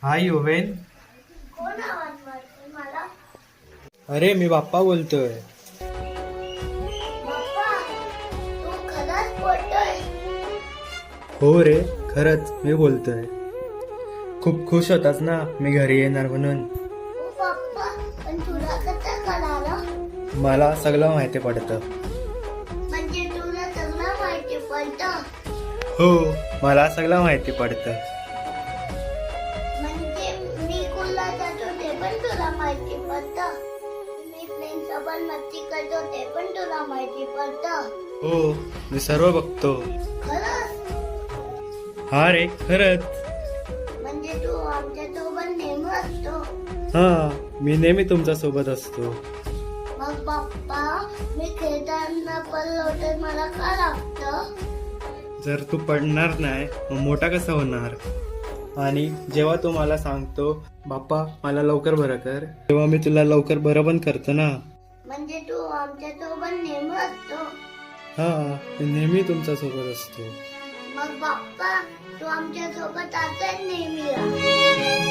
हाय योवेन. कोण आवाज मारतोय मला? अरे मी बाप्पा बोलतोय. बाप्पा, तू खरंच बोलतोय? हो रे, खरंच मी बोलतोय. खूप खुश होतास ना मी घरी येणार म्हणून. ओ बाप्पा, पण तुला कसं कळालं? मला सगळं माहिती पडतं. म्हणजे तुला सगळं माहिती पडतं? हो, मला सगळं माहिती पडतं. म्हणजे मी कुठला जातो ते पण तुला माहिती पडतं? मी फ्रेंड सोबत मस्ती करतो ते पण तुला माहिती पडतं? हो, मी सर्व बघतो. खरंच? हा रे, खरंच. म्हणजे तू आमच्या सोबत नेहमी असतो? हा, मी नेहमी तुमच्या सोबत असतो. मग बाप्पा, मी खेळताना पडलो तर मला का लागतं? जर तू पडणार नाही मग मोठा कसा होणार? आणि जेव्हा तू मला सांगतो बाप्पा मला लवकर बरं कर, तेव्हा मी तुला लवकर बरं पण करतो ना. म्हणजे तू आमच्या सोबत नेहमी असतो? हा, मी नेहमी तुमच्या सोबत असतो. मग बाप्पा, तू आमच्या सोबत असाच नेहमी राहा.